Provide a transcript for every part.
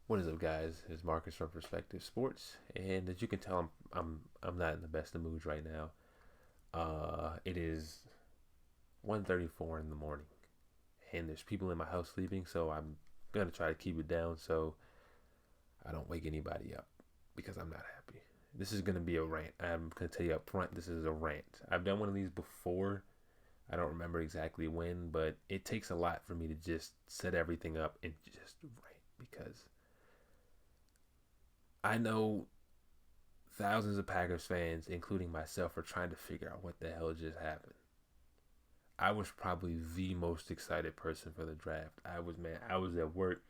What is up, guys? It's Marcus from Perspective Sports, and as you can tell, I'm not in the best of moods right now. It is 1:34 in the morning, and there's people in my house sleeping, so I'm gonna try to keep it down so I don't wake anybody up because I'm not happy. This is gonna be a rant. I'm gonna tell you up front. This is a rant. I've done one of these before. I don't remember exactly when, but it takes a lot for me to just set everything up and just rant because I know thousands of Packers fans, including myself, are trying to figure out what the hell just happened. I was probably the most excited person for the draft. I was at work,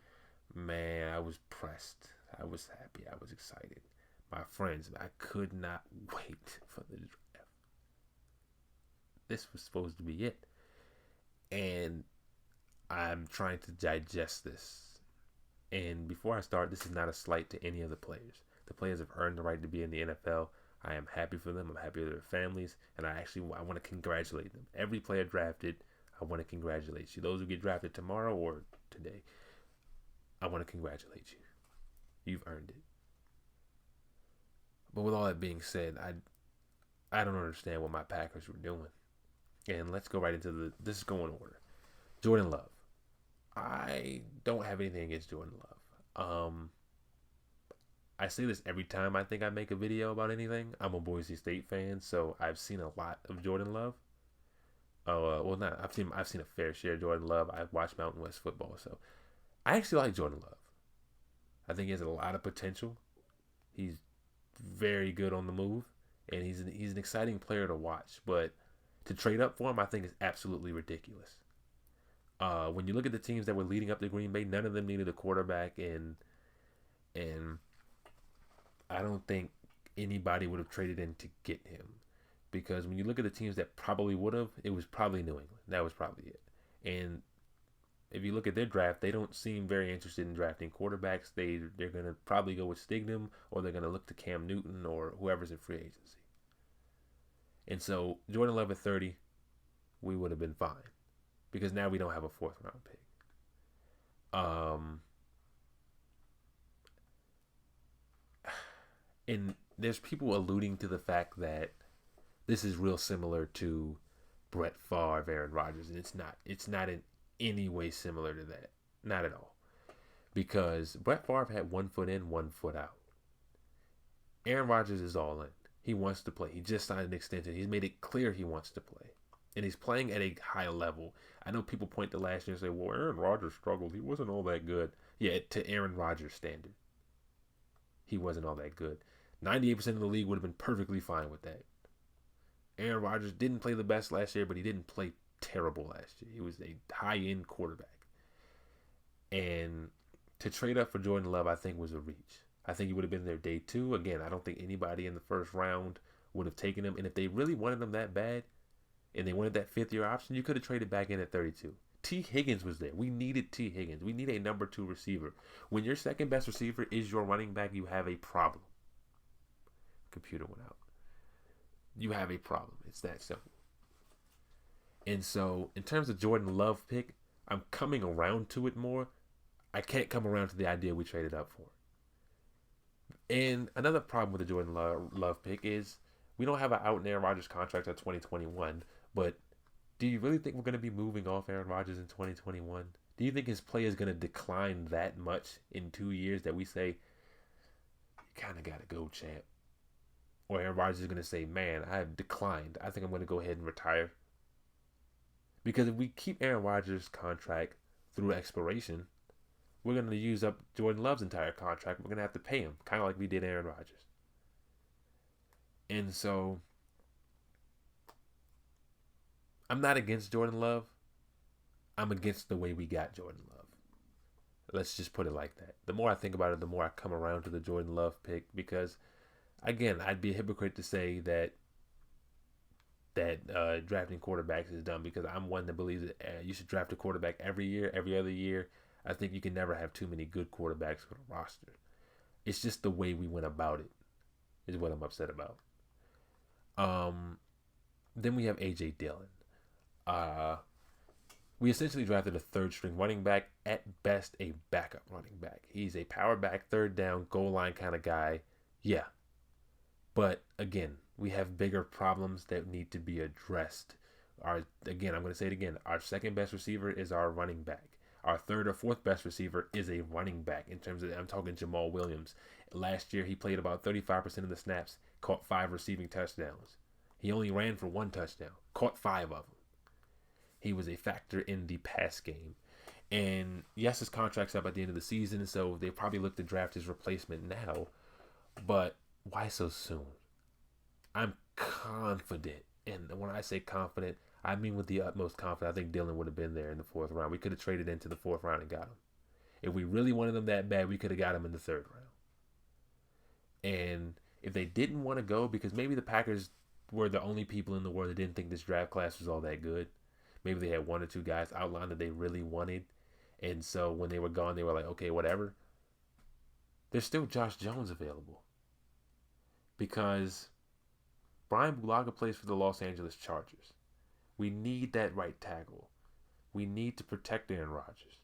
man, I was pressed. I was happy. I was excited. My friends, I could not wait for the draft. This was supposed to be it. And I'm trying to digest this. And before I start, this is not a slight to any of the players. The players have earned the right to be in the NFL. I am happy for them. I'm happy for their families, and I want to congratulate them. Every player drafted, I want to congratulate you. Those who get drafted tomorrow or today, I want to congratulate you. You've earned it. But with all that being said, I don't understand what my Packers were doing. And let's go right into this is going in order. Jordan Love. I don't have anything against Jordan Love. I say this every time I think I make a video about anything. I'm a Boise State fan, so I've seen a lot of Jordan Love. Well, not I've seen a fair share of Jordan Love. I've watched Mountain West football, so I actually like Jordan Love. I think he has a lot of potential. He's very good on the move, and he's an exciting player to watch. But to trade up for him, I think is absolutely ridiculous. When you look at the teams that were leading up to Green Bay, none of them needed a quarterback, and I don't think anybody would have traded in to get him. Because when you look at the teams that probably would have, it was probably New England. That was probably it. And if you look at their draft, they don't seem very interested in drafting quarterbacks. They're gonna probably go with Stignam, or they're gonna look to Cam Newton or whoever's in free agency. And so Jordan Love at 30, we would have been fine because now we don't have a fourth round pick. Um, and there's people alluding to the fact that this is real similar to Brett Favre, Aaron Rodgers, and it's not. It's not in any way similar to that. Not at all. Because Brett Favre had 1 foot in, 1 foot out. Aaron Rodgers is all in. He wants to play. He just signed an extension. He's made it clear he wants to play. And he's playing at a high level. I know people point to last year and say, well, Aaron Rodgers struggled. He wasn't all that good. Yeah, to Aaron Rodgers' standard, he wasn't all that good. 98% of the league would have been perfectly fine with that. Aaron Rodgers didn't play the best last year, but he didn't play terrible last year. He was a high-end quarterback. And to trade up for Jordan Love, I think, was a reach. I think he would have been there day two. Again, I don't think anybody in the first round would have taken him. And if they really wanted him that bad, and they wanted that fifth-year option, you could have traded back in at 32. T. Higgins was there. We needed T. Higgins. We need a number 2 receiver. When your second best receiver is your running back, you have a problem. Computer went out. You have a problem. It's that simple. And so, in terms of Jordan Love pick, I'm coming around to it more. I can't come around to the idea we traded up for. And another problem with the Jordan Love pick is we don't have an out and Aaron Rodgers contract at 2021. But do you really think we're going to be moving off Aaron Rodgers in 2021? Do you think his play is going to decline that much in 2 years that we say, you kind of got to go, champ? Or Aaron Rodgers is going to say, man, I have declined. I think I'm going to go ahead and retire. Because if we keep Aaron Rodgers' contract through expiration, we're going to use up Jordan Love's entire contract. We're going to have to pay him, kind of like we did Aaron Rodgers. And so, I'm not against Jordan Love. I'm against the way we got Jordan Love. Let's just put it like that. The more I think about it, the more I come around to the Jordan Love pick because, again, I'd be a hypocrite to say that drafting quarterbacks is dumb because I'm one that believes that you should draft a quarterback every year, every other year. I think you can never have too many good quarterbacks for the roster. It's just the way we went about it is what I'm upset about. Then we have A.J. Dillon. We essentially drafted a third string running back, at best a backup running back. He's a power back, third down, goal line kind of guy. Yeah. But again, we have bigger problems that need to be addressed. I'm going to say it again. Our second best receiver is our running back. Our third or fourth best receiver is a running back in terms of, I'm talking Jamal Williams. Last year, he played about 35% of the snaps, caught 5 receiving touchdowns. He only ran for 1 touchdown, caught 5 of them. He was a factor in the pass game. And yes, his contract's up at the end of the season, so they probably look to draft his replacement now. But why so soon? I'm confident. And when I say confident, I mean with the utmost confidence. I think Dylan would have been there in the 4th round. We could have traded into the 4th round and got him. If we really wanted him that bad, we could have got him in the 3rd round. And if they didn't want to go, because maybe the Packers were the only people in the world that didn't think this draft class was all that good. Maybe they had 1 or 2 guys outlined that they really wanted. And so when they were gone, they were like, okay, whatever. There's still Josh Jones available. Because Brian Bulaga plays for the Los Angeles Chargers. We need that right tackle. We need to protect Aaron Rodgers.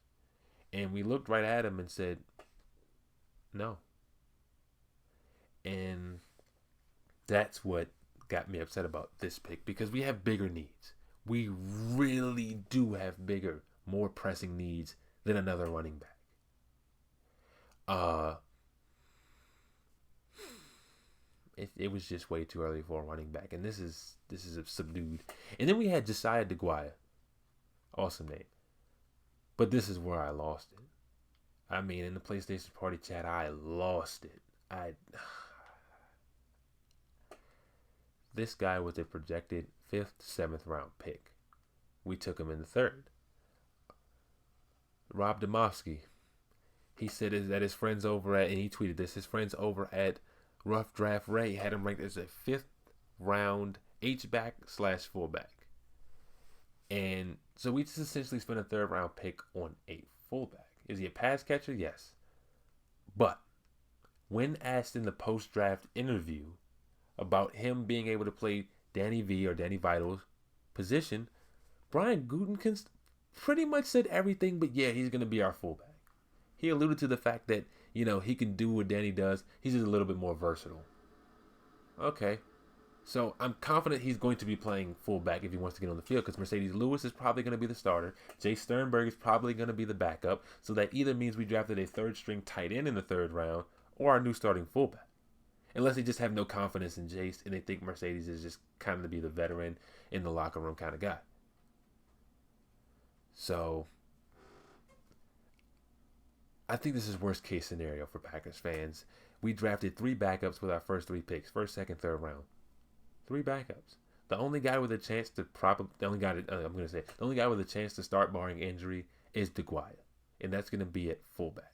And we looked right at him and said, no. And that's what got me upset about this pick, because we have bigger needs. We really do have bigger, more pressing needs than another running back. It was just way too early for a running back, and this is subdued. And then we had Josiah DeGuaya, awesome name, but this is where I lost it. I mean, in the PlayStation Party chat, I lost it. This guy was a projected 5th, 7th round pick. We took him in the 3rd. Rob Domofsky, he said that his friends over at, and he tweeted this, his friends over at Rough Draft Ray had him ranked as a 5th round H-back / fullback. And so we just essentially spent a 3rd round pick on a fullback. Is he a pass catcher? Yes. But when asked in the post-draft interview about him being able to play Danny V or Danny Vital's position, Brian Gutekunst pretty much said everything but yeah, he's going to be our fullback. He alluded to the fact that, he can do what Danny does. He's just a little bit more versatile. Okay. So I'm confident he's going to be playing fullback if he wants to get on the field, because Mercedes Lewis is probably going to be the starter. Jay Sternberg is probably going to be the backup. So that either means we drafted a 3rd string tight end in the 3rd round or our new starting fullback. Unless they just have no confidence in Jace and they think Mercedes is just kind of to be the veteran in the locker room kind of guy. So I think this is worst case scenario for Packers fans. We drafted 3 backups with our first 3 picks, 1st, 2nd, 3rd round. 3 backups. The only guy with a chance to the only guy with a chance to start barring injury is DeGuaya, and that's going to be at fullback.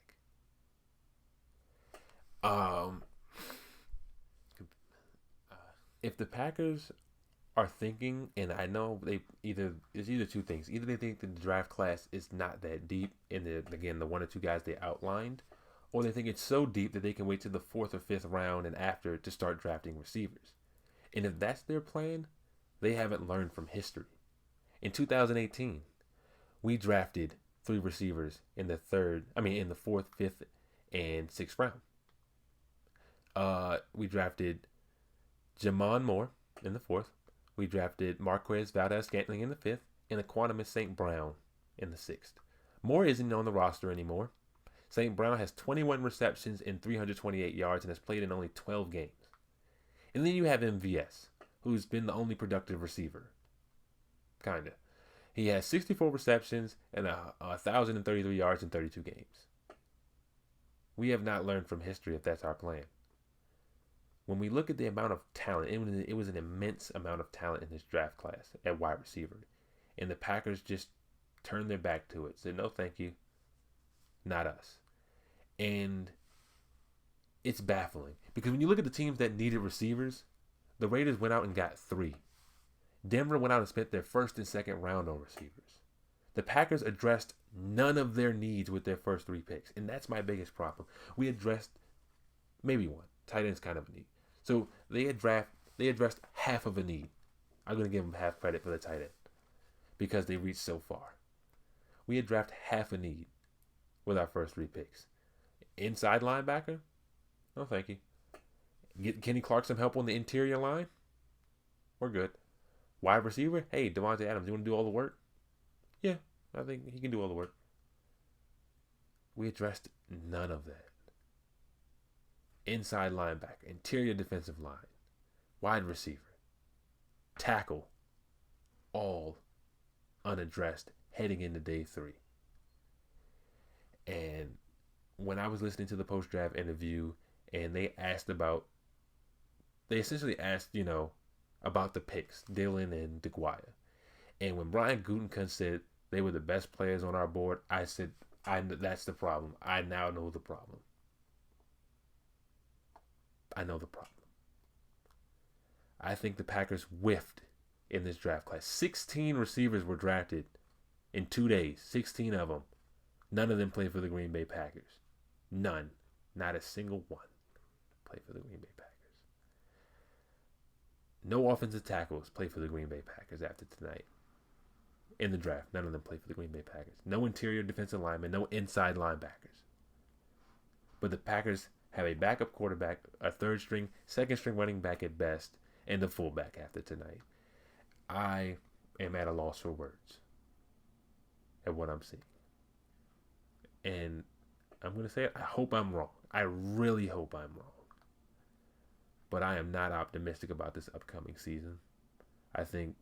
If the Packers are thinking, and I know it's either 2 things. Either they think that the draft class is not that deep, and the 1 or 2 guys they outlined, or they think it's so deep that they can wait till the 4th or 5th round and after to start drafting receivers. And if that's their plan, they haven't learned from history. In 2018, we drafted 3 receivers in the 4th, 5th, and 6th round. We drafted Jamon Moore in the 4th. We drafted Marquez Valdez-Scantling in the 5th and Equanimous St. Brown in the 6th. Moore isn't on the roster anymore. St. Brown has 21 receptions and 328 yards and has played in only 12 games. And then you have MVS, who's been the only productive receiver. Kinda. He has 64 receptions and 1,033 yards in 32 games. We have not learned from history if that's our plan. When we look at the amount of talent, it was an immense amount of talent in this draft class at wide receiver. And the Packers just turned their back to it. Said, no, thank you. Not us. And it's baffling. Because when you look at the teams that needed receivers, the Raiders went out and got 3. Denver went out and spent their 1st and 2nd round on receivers. The Packers addressed none of their needs with their first 3 picks. And that's my biggest problem. We addressed maybe 1. Tight end's kind of a need. So they addressed half of a need. I'm going to give them half credit for the tight end because they reached so far. We had drafted half a need with our first 3 picks. Inside linebacker? No, thank you. Get Kenny Clark some help on the interior line? We're good. Wide receiver? Hey, Devontae Adams, you want to do all the work? Yeah, I think he can do all the work. We addressed none of that. Inside linebacker, interior defensive line, wide receiver, tackle, all unaddressed heading into day 3. And when I was listening to the post-draft interview and they essentially asked, about the picks, Dylan and DeGuaya. And when Brian Gutekunst said they were the best players on our board, I said, that's the problem. I now know the problem. I know the problem. I think the Packers whiffed in this draft class. 16 receivers were drafted in 2 days. 16 of them. None of them played for the Green Bay Packers. None. Not a single one played for the Green Bay Packers. No offensive tackles played for the Green Bay Packers after tonight. In the draft, none of them played for the Green Bay Packers. No interior defensive linemen, no inside linebackers. But the Packers have a backup quarterback, a third string, second string running back at best, and a fullback after tonight. I am at a loss for words at what I'm seeing. And I'm going to say it, I hope I'm wrong. I really hope I'm wrong. But I am not optimistic about this upcoming season. I think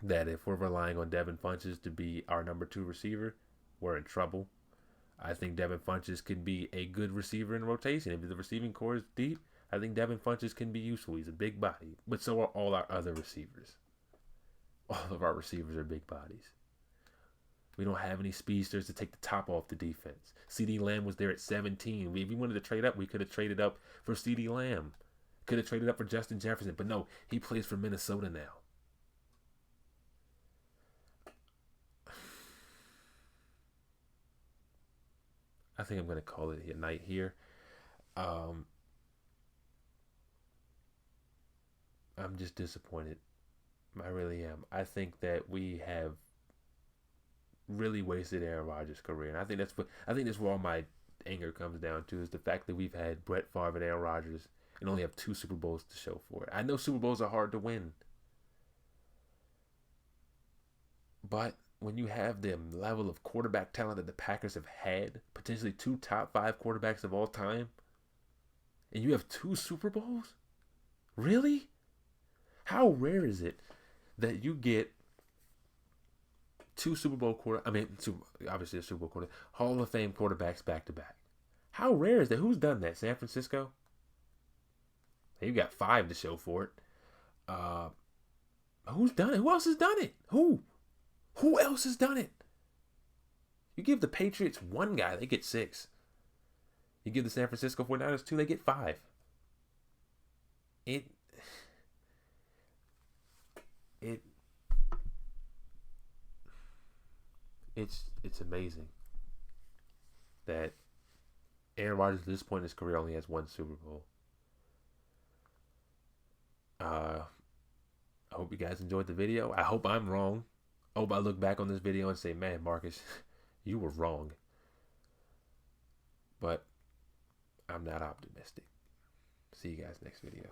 that if we're relying on Devin Funchess to be our number 2 receiver, we're in trouble. I think Devin Funchess can be a good receiver in rotation. If the receiving core is deep, I think Devin Funchess can be useful. He's a big body. But so are all our other receivers. All of our receivers are big bodies. We don't have any speedsters to take the top off the defense. CeeDee Lamb was there at 17. If we wanted to trade up, we could have traded up for CeeDee Lamb. Could have traded up for Justin Jefferson. But no, he plays for Minnesota now. I think I'm going to call it a night here. I'm just disappointed. I really am. I think that we have really wasted Aaron Rodgers' career, and I think that's where all my anger comes down to, is the fact that we've had Brett Favre and Aaron Rodgers and only have 2 Super Bowls to show for it. I know Super Bowls are hard to win, but when you have the level of quarterback talent that the Packers have had, potentially 2 top 5 quarterbacks of all time, and you have 2 Super Bowls? Really? How rare is it that you get 2 Super Bowl obviously a Super Bowl quarterback, Hall of Fame quarterbacks back to back? How rare is that? Who's done that? San Francisco? You got 5 to show for it. Who's done it? Who else has done it? Who else has done it? You give the Patriots 1 guy, they get 6. You give the San Francisco 49ers 2, they get 5. It's amazing that Aaron Rodgers at this point in his career only has 1 Super Bowl. I hope you guys enjoyed the video. I hope I'm wrong. I hope I look back on this video and say, man, Marcus, you were wrong. But I'm not optimistic. See you guys next video.